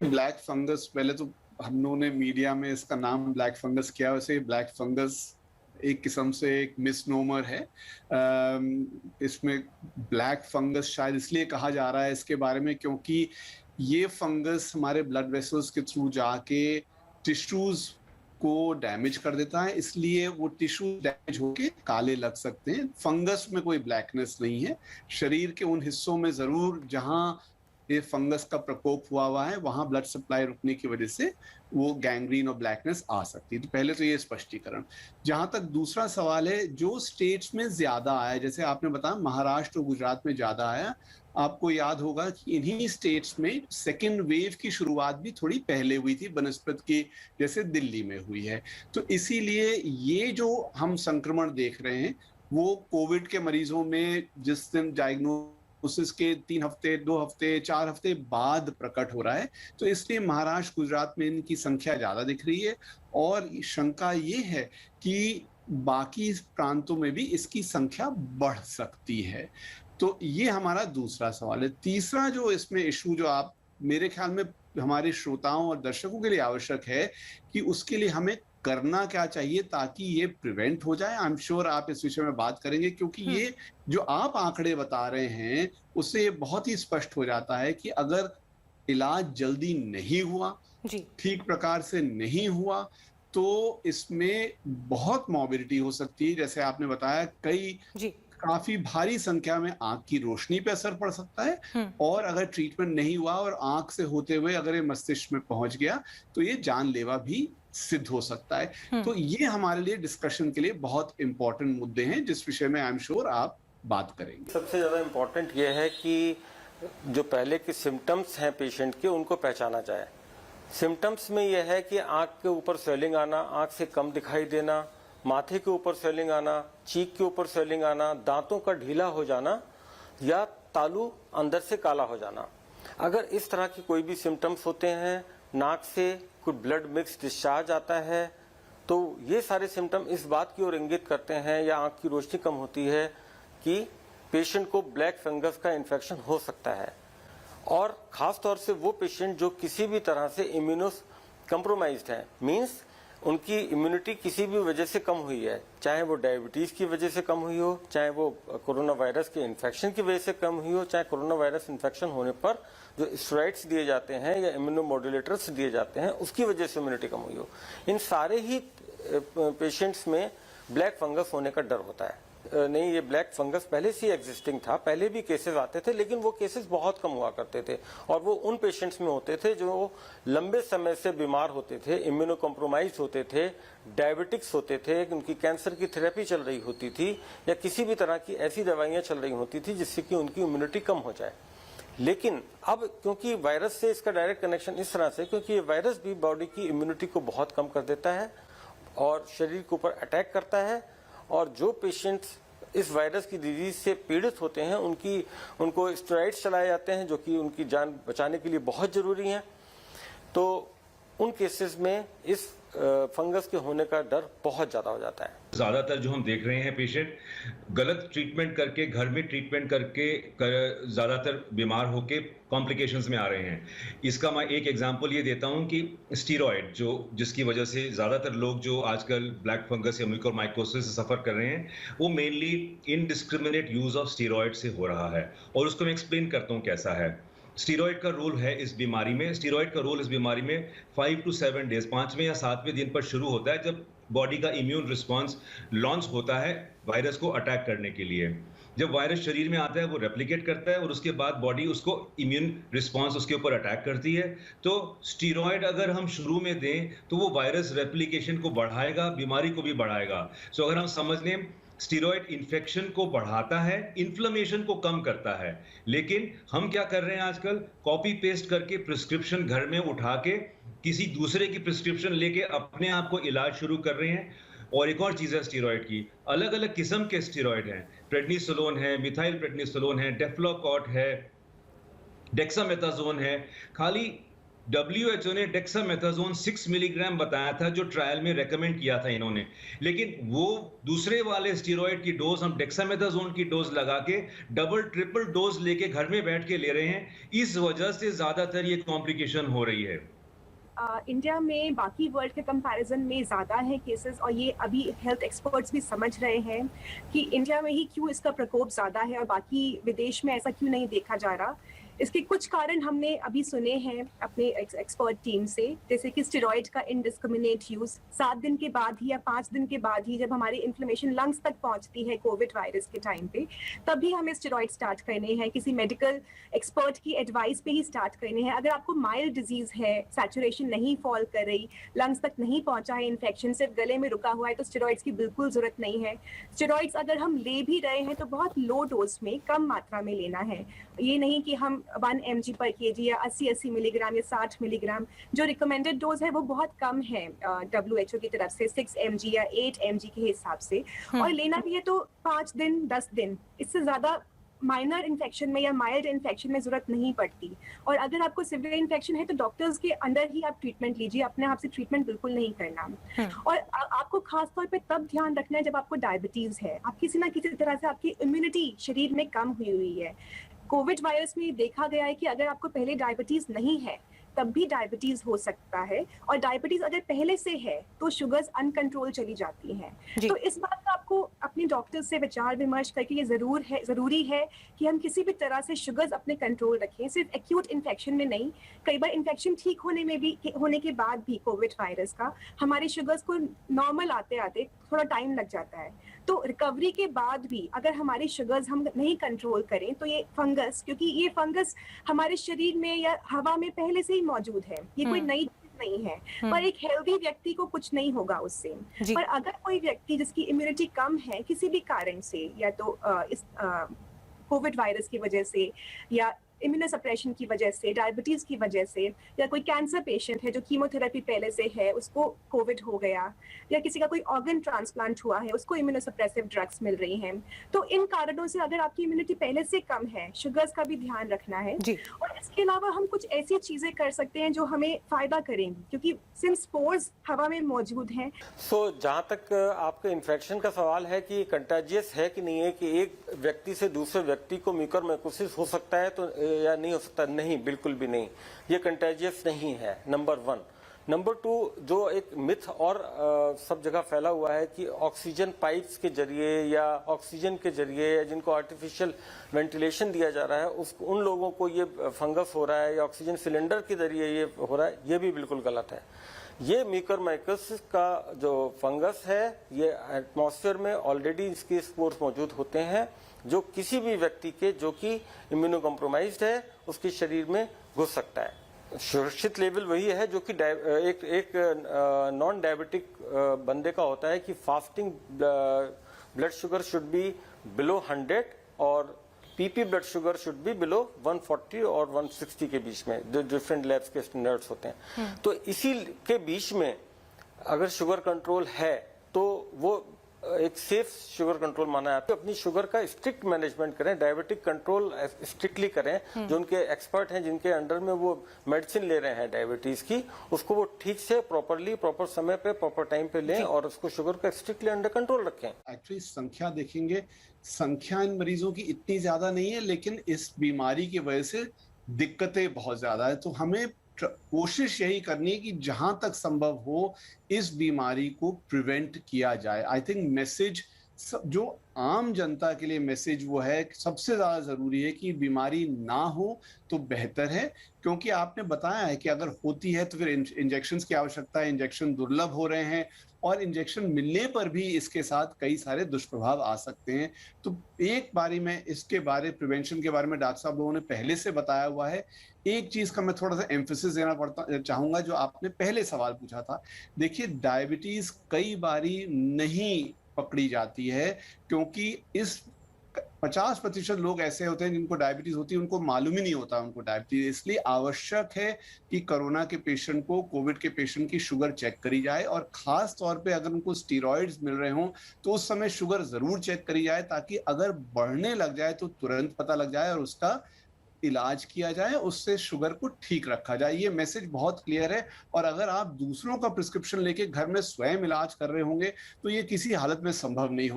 Black fungus, पहले तो हम लोगों ने मीडिया में इसका नाम ब्लैक फंगस किया, वैसे ब्लैक फंगस एक किस्म से एक मिसनोमर है। इसमें ब्लैक फंगस शायद इसलिए कहा जा रहा है इसके बारे में क्योंकि ये फंगस हमारे ब्लड वेसल्स के थ्रू जाके टिश्यूज को डैमेज कर देता है, इसलिए वो टिश्यू डैमेज होके काले लग सकते हैं। फंगस में कोई ब्लैकनेस नहीं है। शरीर के उन हिस्सों में जरूर जहां ये फंगस का प्रकोप हुआ है वहां ब्लड सप्लाई रुकने की वजह से वो गैंग्रीन और ब्लैकनेस आ सकती है। तो पहले तो ये स्पष्टीकरण। जहां तक दूसरा सवाल है, जो स्टेट्स में ज्यादा आया, जैसे आपने बताया महाराष्ट्र और गुजरात में ज्यादा आया, आपको याद होगा कि इन्हीं स्टेट्स में सेकेंड वेव की शुरुआत भी थोड़ी पहले हुई थी बनस्पत की, जैसे दिल्ली में हुई है। तो इसीलिए ये जो हम संक्रमण देख रहे हैं वो कोविड के मरीजों में जिस दिन डायग्नोसिस के 3 हफ्ते, 2 हफ्ते, 4 हफ्ते बाद प्रकट हो रहा है। तो इसलिए महाराष्ट्र गुजरात में इनकी संख्या ज्यादा दिख रही है और शंका ये है कि बाकी प्रांतों में भी इसकी संख्या बढ़ सकती है। तो ये हमारा दूसरा सवाल है। तीसरा जो इसमें इशू जो आप, मेरे ख्याल में हमारे श्रोताओं और दर्शकों के लिए आवश्यक है कि उसके लिए हमें करना क्या चाहिए ताकि ये प्रिवेंट हो जाए। आई एम श्योर आप इस विषय में बात करेंगे क्योंकि ये जो आप आंकड़े बता रहे हैं उससे ये बहुत ही स्पष्ट हो जाता है कि अगर इलाज जल्दी नहीं हुआ, ठीक प्रकार से नहीं हुआ, तो इसमें बहुत मॉर्बिडिटी हो सकती है। जैसे आपने बताया, कई काफी भारी संख्या में आंख की रोशनी पे असर पड़ सकता है और अगर ट्रीटमेंट नहीं हुआ और आंख से होते हुए अगर ये मस्तिष्क में पहुंच गया तो ये जानलेवा भी सिद्ध हो सकता है। तो ये हमारे लिए डिस्कशन के लिए बहुत इंपॉर्टेंट मुद्दे हैं जिस विषय में आई एम श्योर आप बात करेंगे। सबसे ज्यादा इम्पोर्टेंट ये है कि जो पहले के सिम्टम्स हैं पेशेंट के उनको पहचाना जाए। सिम्टम्स में यह है कि आंख के ऊपर स्वेलिंग आना, आंख से कम दिखाई देना, माथे के ऊपर स्वेलिंग आना, चीक के ऊपर स्वेलिंग आना, दांतों का ढीला हो जाना या तालू अंदर से काला हो जाना। अगर इस तरह की कोई भी सिम्टम्स होते हैं, नाक से कुछ ब्लड मिक्स डिस्चार्ज आता है, तो ये सारे सिम्टम इस बात की ओर इंगित करते हैं या आंख की रोशनी कम होती है कि पेशेंट को ब्लैक फंगस का इन्फेक्शन हो सकता है। और खास तौर से वो पेशेंट जो किसी भी तरह से इम्यूनो कंप्रोमाइज्ड है, मींस उनकी इम्यूनिटी किसी भी वजह से कम हुई है, चाहे वो डायबिटीज की वजह से कम हुई हो, चाहे वो कोरोना वायरस के इन्फेक्शन की वजह से कम हुई हो, चाहे कोरोना वायरस इन्फेक्शन होने पर जो स्टेरॉइड्स दिए जाते हैं या इम्यूनोमोड्यूलेटर्स दिए जाते हैं उसकी वजह से इम्यूनिटी कम हुई हो, इन सारे ही पेशेंट्स में ब्लैक फंगस होने का डर होता है। नहीं, ये ब्लैक फंगस पहले से एग्जिस्टिंग था, पहले भी केसेस आते थे, लेकिन वो केसेस बहुत कम हुआ करते थे और वो उन पेशेंट्स में होते थे जो लंबे समय से बीमार होते थे, इम्यूनो कॉम्प्रोमाइज होते थे, डायबिटिक्स होते थे, उनकी कैंसर की थेरेपी चल रही होती थी या किसी भी तरह की ऐसी दवाइयाँ चल रही होती थी जिससे कि उनकी इम्यूनिटी कम हो जाए। लेकिन अब क्योंकि वायरस से इसका डायरेक्ट कनेक्शन इस तरह से, क्योंकि ये वायरस भी बॉडी की इम्यूनिटी को बहुत कम कर देता है और शरीर के ऊपर अटैक करता है, और जो पेशेंट्स इस वायरस की डिजीज से पीड़ित होते हैं उनको स्टेरॉइड्स चलाए जाते हैं जो कि उनकी जान बचाने के लिए बहुत जरूरी हैं। तो उन केसेस में इस फंगस के होने का डर बहुत ज्यादा हो जाता है। ज्यादातर जो हम देख रहे हैं पेशेंट गलत ट्रीटमेंट करके, घर में ट्रीटमेंट करके ज्यादातर बीमार होके कॉम्प्लिकेशंस में आ रहे हैं। इसका मैं एक एग्जांपल ये देता हूं कि स्टीरॉयड जिसकी वजह से ज्यादातर लोग जो आजकल ब्लैक फंगस या म्यूकोरमाइकोसिस से सफर कर रहे हैं वो mainly indiscriminate use of steroid से हो रहा है। और उसको मैं एक्सप्लेन करता हूं कैसा है। स्टीरॉयड का रोल है इस बीमारी में, 5 to 7 डेज, 5वें या 7वें दिन पर शुरू होता है जब बॉडी का इम्यून रिस्पांस लॉन्च होता है वायरस को अटैक करने के लिए। जब वायरस शरीर में आता है वो रेप्लिकेट करता है और उसके बाद बॉडी उसको इम्यून रिस्पांस उसके ऊपर अटैक करती है। तो स्टीरॉयड अगर हम शुरू में दें तो वो वायरस रेप्लिकेशन को बढ़ाएगा, बीमारी को भी बढ़ाएगा। सो अगर हम समझ लें, स्टीरॉयड इन्फेक्शन को बढ़ाता है, इन्फ्लेमेशन को कम करता है। लेकिन हम क्या कर रहे हैं आजकल, कॉपी पेस्ट करके प्रिस्क्रिप्शन घर में उठा के किसी दूसरे की प्रिस्क्रिप्शन लेके अपने आप को इलाज शुरू कर रहे हैं। और एक और चीज है स्टीरॉयड की, अलग अलग किस्म के स्टीरॉयड हैं, प्रेडनिसोलोन है, मिथाइल प्रेडनिसोलोन है, डेफ्लोकॉट है, डेक्सामेथाजोन है। खाली WHO ने डेक्सामेथासोन 6 मिलीग्राम बताया था, जो ट्रायल में रेकमेंड किया था इन्होंने, लेकिन वो दूसरे वाले स्टेरॉइड की डोज हम डेक्सामेथासोन की डोज लगा के डबल ट्रिपल डोज लेके घर में बैठ के ले रहे हैं। इस वजह से ज्यादातर ये कॉम्प्लिकेशन हो रही है। इंडिया में बाकी वर्ल्ड के कंपैरिजन में ज़्यादा है केसेस, और ये अभी हेल्थ एक्सपर्ट्स भी समझ रहे हैं कि इंडिया में ही क्यों इसका प्रकोप ज़्यादा है और बाकी विदेश में ऐसा क्यों नहीं देखा जा रहा। इसके कुछ कारण हमने अभी सुने हैं अपने एक्सपर्ट टीम से, जैसे कि स्टेरॉइड का इनडिस्क्रिमिनेट यूज 7 दिन के बाद ही या 5 दिन के बाद ही, जब हमारी इन्फ्लेमेशन लंग्स तक पहुंचती है कोविड वायरस के टाइम पे, तभी हमें स्टेरॉइड स्टार्ट करने हैं, किसी मेडिकल एक्सपर्ट की एडवाइस पे ही स्टार्ट करने हैं। अगर आपको माइल्ड डिजीज है, सैचुरेशन नहीं फॉल कर रही, लंग्स तक नहीं पहुंचा है इन्फेक्शन, सिर्फ गले में रुका हुआ है, तो स्टेरॉइड्स की बिल्कुल जरूरत नहीं है। स्टेरॉइड्स अगर हम ले भी रहे हैं तो बहुत लो डोज में, कम मात्रा में लेना है। ये नहीं कि हम 1 mg पर kg या 80 मिलीग्राम या 60 मिलीग्राम, जो रिकमेंडेड डोज है वो बहुत कम है WHO की तरफ से, 6 mg या 8 mg के हिसाब से, और लेना भी है तो 5 दिन 10 दिन, इससे ज्यादा माइनर इन्फेक्शन में या माइल्ड इन्फेक्शन में जरूरत नहीं पड़ती। और अगर आपको सिवियर इन्फेक्शन है तो डॉक्टर्स के अंडर ही आप ट्रीटमेंट लीजिए, अपने आप से ट्रीटमेंट बिल्कुल नहीं करना। और आपको खास तौर पे तब ध्यान रखना है जब आपको डायबिटीज है, आप किसी ना किसी तरह से आपकी इम्यूनिटी शरीर में कम हुई है। कोविड वायरस में देखा गया है कि अगर आपको पहले डायबिटीज नहीं है तब भी डायबिटीज हो सकता है, और डायबिटीज अगर पहले से है तो शुगर्स अनकंट्रोल चली जाती हैं। तो इस बात का आपको अपने डॉक्टर से विचार विमर्श करके ये जरूरी है कि हम किसी भी तरह से शुगर्स अपने कंट्रोल रखें, सिर्फ एक्यूट इन्फेक्शन में नहीं। कई बार इन्फेक्शन ठीक होने के बाद भी कोविड वायरस का हमारे शुगर्स को नॉर्मल आते आते थोड़ा टाइम लग जाता है। तो रिकवरी के बाद भी अगर हमारी शुगर्स हम नहीं कंट्रोल करें तो ये फंगस, क्योंकि ये फंगस हमारे शरीर में या हवा में पहले से ही मौजूद है, ये कोई नई चीज नहीं है, पर एक हेल्दी व्यक्ति को कुछ नहीं होगा उससे। पर अगर कोई व्यक्ति जिसकी इम्यूनिटी कम है किसी भी कारण से, या तो इस कोविड वायरस की वजह से या इम्यूनोसप्रेशन की वजह से, डायबिटीज की वजह से, या कोई कैंसर पेशेंट है जो कीमोथेरेपी पहले से है उसको कोविड हो गया, या किसी का कोई ऑर्गन ट्रांसप्लांट हुआ है उसको इम्यूनोसप्रेसिव ड्रग्स मिल रही हैं, तो इन कारणों से अगर आपकी इम्यूनिटी पहले से कम है, शुगर्स का भी ध्यान रखना है। और इसके अलावा हम कुछ ऐसी चीजें कर सकते हैं जो हमें फायदा करेंगी, क्योंकि सिंस स्पोर्स हवा में मौजूद हैं। जहाँ तक आपके इन्फेक्शन का सवाल है कि कंटाजियस है कि नहीं है, कि एक व्यक्ति से दूसरे व्यक्ति को म्यूकरमाइकोसिस हो सकता है तो या नहीं हो सकता, नहीं, बिल्कुल भी नहीं, ये कंटेजियस नहीं है, नंबर 1। नंबर 2, जो एक मिथ और सब जगह फैला हुआ है कि ऑक्सीजन पाइप्स के जरिए या ऑक्सीजन के जरिए या जिनको आर्टिफिशियल वेंटिलेशन दिया जा रहा है उन लोगों को ये फंगस हो रहा है या ऑक्सीजन सिलेंडर के जरिए ये हो रहा है, ये भी बिल्कुल गलत है। ये म्यूकरमाइकोसिस का जो फंगस है, ये एटमॉस्फेयर में ऑलरेडी इसके स्पोर्स मौजूद होते हैं, जो किसी भी व्यक्ति के जो कि इम्यूनो कॉम्प्रोमाइज्ड है उसके शरीर में घुस सकता है। सुरक्षित लेवल वही है जो कि एक नॉन डायबिटिक बंदे का होता है कि fasting blood sugar should be below 100 और PP blood sugar should be below 140 और 160 के बीच में, जो डिफरेंट लैब्स के स्टैंडर्ड्स होते हैं। तो इसी के बीच में अगर शुगर कंट्रोल है तो वो एक सेफ शुगर कंट्रोल माना है। अपनी शुगर का स्ट्रिक्ट मैनेजमेंट करें, डायबिटिक कंट्रोल स्ट्रिक्टली करें, जो उनके एक्सपर्ट हैं जिनके अंडर में वो मेडिसिन ले रहे हैं डायबिटीज की, उसको वो ठीक से प्रॉपर समय पे प्रॉपर टाइम पे लें और उसको शुगर का स्ट्रिक्टली अंडर कंट्रोल रखें। एक्चुअली संख्या देखेंगे, संख्या इन मरीजों की इतनी ज्यादा नहीं है, लेकिन इस बीमारी की वजह से दिक्कतें बहुत ज्यादा है। तो हमें कोशिश यही करनी है कि जहां तक संभव हो इस बीमारी को प्रिवेंट किया जाए। आई थिंक मैसेज जो आम जनता के लिए मैसेज वो है, सबसे ज्यादा जरूरी है कि बीमारी ना हो तो बेहतर है, क्योंकि आपने बताया है कि अगर होती है तो फिर इंजेक्शन की आवश्यकता है, इंजेक्शन दुर्लभ हो रहे हैं और इंजेक्शन मिलने पर भी इसके साथ कई सारे दुष्प्रभाव आ सकते हैं। तो एक बारी में इसके बारे प्रिवेंशन के बारे में डॉक्टर साहब लोगों ने पहले से बताया हुआ है। एक चीज का मैं थोड़ा सा एम्फेसिस देना चाहूंगा, जो आपने पहले सवाल पूछा था। देखिए, डायबिटीज कई बारी नहीं पकड़ी जाती है क्योंकि इस 50% लोग ऐसे होते हैं जिनको डायबिटीज होती है, उनको मालूम ही नहीं होता उनको डायबिटीज। इसलिए आवश्यक है कि कोरोना के पेशेंट को, कोविड के पेशेंट की शुगर चेक करी जाए, और खास तौर पे अगर उनको स्टीरॉइड्स मिल रहे हों तो उस समय शुगर जरूर चेक करी जाए, ताकि अगर बढ़ने लग जाए तो तुरंत पता लग जाए और उसका इलाज किया जाए, उससे शुगर को ठीक रखा जाए। ये मैसेज बहुत क्लियर है। और अगर आप दूसरों का प्रिस्क्रिप्शन लेके घर में स्वयं इलाज कर रहे होंगे तो ये किसी हालत में संभव नहीं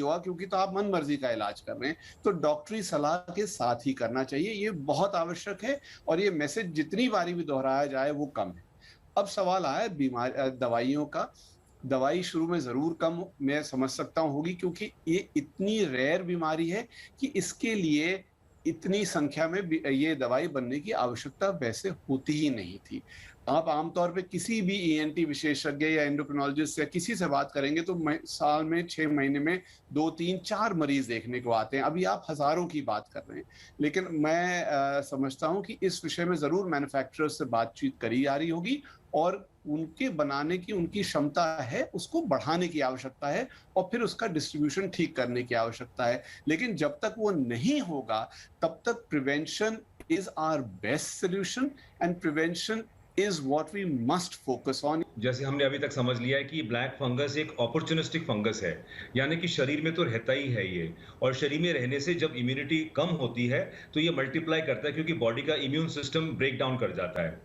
होगा, क्योंकि तो आप मन मर्जी का इलाज कर रहे हैं। तो डॉक्टरी सलाह के साथ ही करना चाहिए, ये बहुत आवश्यक है। और ये मैसेज जितनी बारी भी दोहराया जाए वो कम है। अब सवाल आया दवाइयों का। दवाई शुरू में जरूर कम मैं समझ सकता हूँ होगी, क्योंकि ये इतनी रेयर बीमारी है कि इसके लिए इतनी संख्या में ये दवाई बनने की आवश्यकता वैसे होती ही नहीं थी। आप आमतौर पे किसी भी ईएनटी विशेषज्ञ या एंडोक्रिनोलॉजिस्ट या किसी से बात करेंगे तो साल में 6 महीने में 2, 3, 4 मरीज देखने को आते हैं। अभी आप हजारों की बात कर रहे हैं। लेकिन मैं समझता हूं कि इस विषय में जरूर मैन्युफैक्चरर से बातचीत करी जा रही होगी और उनके बनाने की उनकी क्षमता है, उसको बढ़ाने की आवश्यकता है और फिर उसका डिस्ट्रीब्यूशन ठीक करने की आवश्यकता है। लेकिन जब तक वो नहीं होगा तब तक prevention is our best solution and prevention is what we must focus on. जैसे हमने अभी तक समझ लिया है कि ब्लैक फंगस एक अपॉर्चुनिस्टिक फंगस है, यानी कि शरीर में तो रहता ही है ये, और शरीर में रहने से जब इम्यूनिटी कम होती है तो ये मल्टीप्लाई करता है, क्योंकि बॉडी का इम्यून सिस्टम ब्रेक डाउन कर जाता है।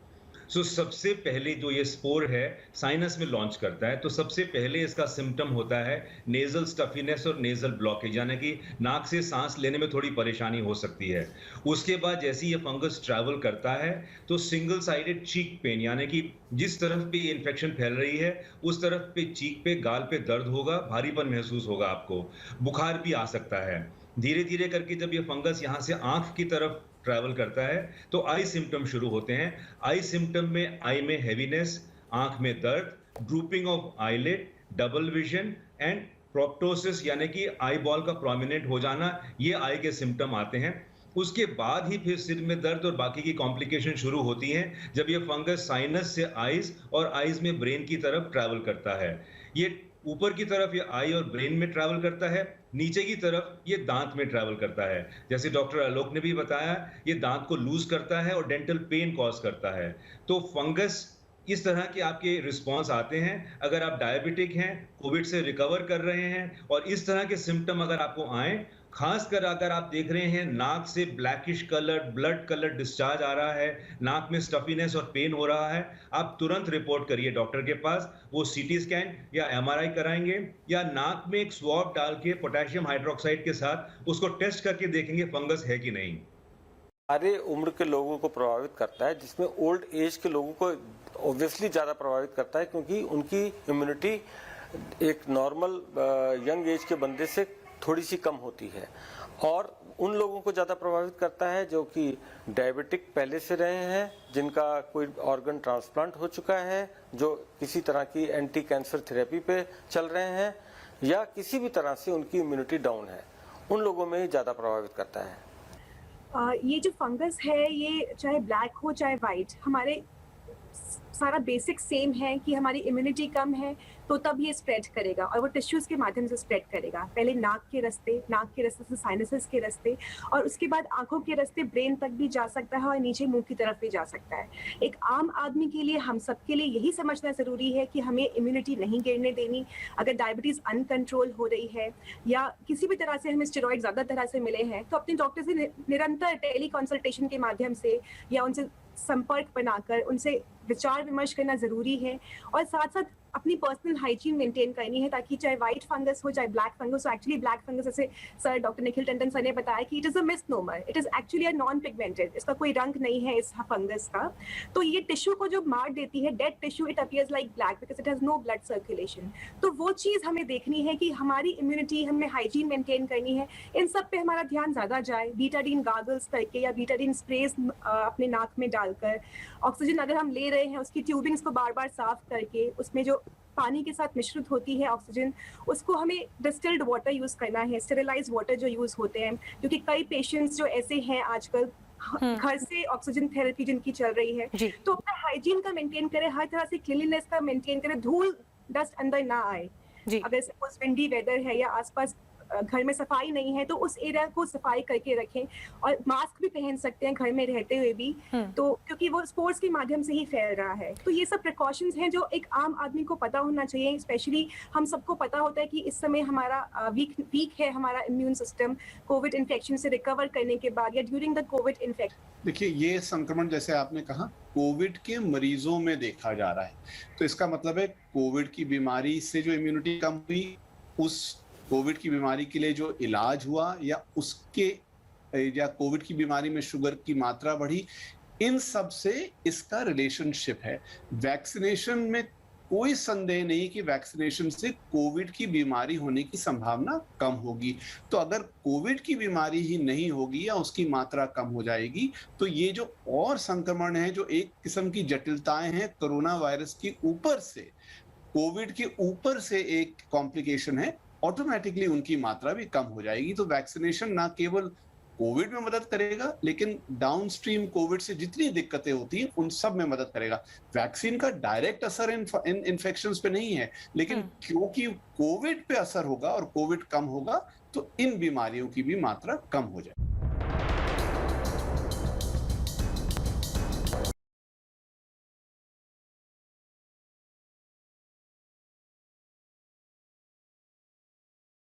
सो सबसे पहले जो ये स्पोर है साइनस में लॉन्च करता है, तो सबसे पहले इसका सिम्टम होता है नेजल स्टफीनेस और नेजल ब्लॉकेज, यानी कि नाक से सांस लेने में थोड़ी परेशानी हो सकती है। उसके बाद जैसे ये फंगस ट्रैवल करता है तो सिंगल साइडेड चीक पेन, यानी कि जिस तरफ पे ये इन्फेक्शन फैल रही है उस तरफ पे चीक पे, गाल पे दर्द होगा, भारीपन महसूस होगा आपको, बुखार भी आ सकता है। धीरे धीरे करके जब ये फंगस यहाँ से आंख की तरफ ट्रैवल करता है तो आई सिम्टम शुरू होते हैं। आई सिम्टम में आई में हैवीनेस, आंख में दर्द, drooping of eyelid, double vision and proptosis, यानी कि आई बॉल का प्रोमिनेंट हो जाना, ये आई के सिम्टम आते हैं। उसके बाद ही फिर सिर में दर्द और बाकी की कॉम्प्लिकेशन शुरू होती हैं जब ये फंगस साइनस से आईज और आईज में ब्रेन की तरफ ट्रैवल करता है। ये ऊपर की तरफ ये आई और ब्रेन में ट्रैवल करता है, नीचे की तरफ ये दांत में ट्रैवल करता है। जैसे डॉक्टर आलोक ने भी बताया, ये दांत को लूज करता है और डेंटल पेन कॉज करता है। तो फंगस इस तरह के आपके रिस्पॉन्स आते हैं। अगर आप डायबिटिक हैं, कोविड से रिकवर कर रहे हैं और इस तरह के सिम्टम अगर आपको आए, खासकर अगर आप देख रहे हैं नाक से blackish colour, blood colour discharge आ रहा है, नाक में स्टफीनेस और पेन हो रहा है, आप तुरंत रिपोर्ट करिए डॉक्टर के पास। वो सीटी स्कैन या एमआरआई कराएंगे या नाक में एक स्वॉब डाल के पोटेशियम हाइड्रोक्साइड के साथ उसको टेस्ट करके देखेंगे फंगस है कि नहीं। सारे उम्र के लोगों को प्रभावित करता है, जिसमें ओल्ड एज के लोगों को ऑब्वियसली ज़्यादा प्रभावित करता है, क्योंकि उनकी इम्यूनिटी एक नॉर्मल यंग एज के बंदे से थोड़ी सी कम होती है। और उन लोगों को ज़्यादा प्रभावित करता है जो कि डायबिटिक पहले से रहे हैं, जिनका कोई ऑर्गन ट्रांसप्लांट हो चुका है, जो किसी तरह की एंटी कैंसर थेरेपी पे चल रहे हैं, या किसी भी तरह से उनकी इम्यूनिटी डाउन है, उन लोगों में ही ज़्यादा प्रभावित करता है। ये जो फंगस है, ये चाहे ब्लैक हो चाहे वाइट, हमारे सारा बेसिक सेम है कि हमारी इम्यूनिटी कम है तो तब ये स्प्रेड करेगा और वो टिश्यूज के माध्यम से स्प्रेड करेगा। पहले नाक के रास्ते से साइनसेस के रास्ते, और उसके बाद आंखों के रास्ते ब्रेन तक भी जा सकता है और नीचे मुंह की तरफ भी जा सकता है। एक आम आदमी के लिए, हम सबके लिए यही समझना जरूरी है कि हमें इम्यूनिटी नहीं गिरने देनी। अगर डायबिटीज अनकंट्रोल हो रही है या किसी भी तरह से हमें स्टेरॉइड ज्यादा तरह से मिले हैं, तो अपने डॉक्टर से निरंतर टेली कंसल्टेशन के माध्यम से या उनसे संपर्क बनाकर उनसे विचार विमर्श करना जरूरी है। और साथ साथ अपनी पर्सनल हाइजीन मेंटेन करनी है, ताकि चाहे व्हाइट फंगस हो चाहे ब्लैक फंगस हो। एक्चुअली ब्लैक फंगस, जैसे sir doctor Nikhil Tandon sir ने बताया कि it is a misnomer, it is actually a non pigmented, इसका कोई रंग नहीं है इस फंगस का। तो ये टिश्यू को जो मार देती है, dead tissue, it appears like black because it has no blood circulation. तो वो चीज हमें देखनी है कि हमारी इम्यूनिटी, हमें हाइजीन मेंटेन करनी है, इन सब पे हमारा ध्यान ज्यादा जाए। बीटाडीन गागल्स करके या बीटाडीन स्प्रेज अपने नाक में डालकर, ऑक्सीजन अगर हम ले रहे हैं उसकी ट्यूबिंग्स को बार बार साफ करके, उसमें जो पानी के साथ मिश्रित होती है ऑक्सीजन, उसको हमें डिस्टिल्ड वाटर यूज करना है, स्टेरिलाइज्ड वाटर जो यूज होते हैं, क्योंकि कई पेशेंट्स जो ऐसे हैं आजकल घर से ऑक्सीजन थेरेपी जिनकी चल रही है, तो अपना हाइजीन का मेंटेन करें, हर तरह से क्लीनलीनेस का मेंटेन करें, धूल डस्ट अंदर ना आए। अगर सपोज विंडी वेदर है या आसपास घर में सफाई नहीं है तो उस एरिया को सफाई करके रखें, और मास्क भी पहन सकते हैं घर में रहते हुए भी, तो क्योंकि वो स्पोर्ट्स के माध्यम से ही फैल रहा है। तो ये सब प्रिकॉशंस हैं जो एक आम आदमी को पता होना चाहिए। स्पेशली हम सबको पता होता है कि इस समय हमारा वीक है हमारा इम्यून सिस्टम कोविड इन्फेक्शन से रिकवर करने के बाद या ड्यूरिंग द कोविड इन्फेक्शन। देखिए, ये संक्रमण जैसे आपने कहा कोविड के मरीजों में देखा जा रहा है, तो इसका मतलब है कोविड की बीमारी से जो इम्यूनिटी कम हुई, उस कोविड की बीमारी के लिए जो इलाज हुआ या कोविड की बीमारी में शुगर की मात्रा बढ़ी, इन सब से इसका रिलेशनशिप है। वैक्सीनेशन में कोई संदेह नहीं कि वैक्सीनेशन से कोविड की बीमारी होने की संभावना कम होगी। तो अगर कोविड की बीमारी ही नहीं होगी या उसकी मात्रा कम हो जाएगी, तो ये जो और संक्रमण है, जो एक किस्म की जटिलताएं हैं कोरोना वायरस के ऊपर से, कोविड के ऊपर से एक कॉम्प्लिकेशन है, ऑटोमेटिकली उनकी मात्रा भी कम हो जाएगी। तो वैक्सीनेशन ना केवल कोविड में मदद करेगा, लेकिन डाउनस्ट्रीम कोविड से जितनी दिक्कतें होती हैं उन सब में मदद करेगा। वैक्सीन का डायरेक्ट असर इन इन्फेक्शंस पे नहीं है, लेकिन क्योंकि कोविड पे असर होगा और कोविड कम होगा, तो इन बीमारियों की भी मात्रा कम हो जाए।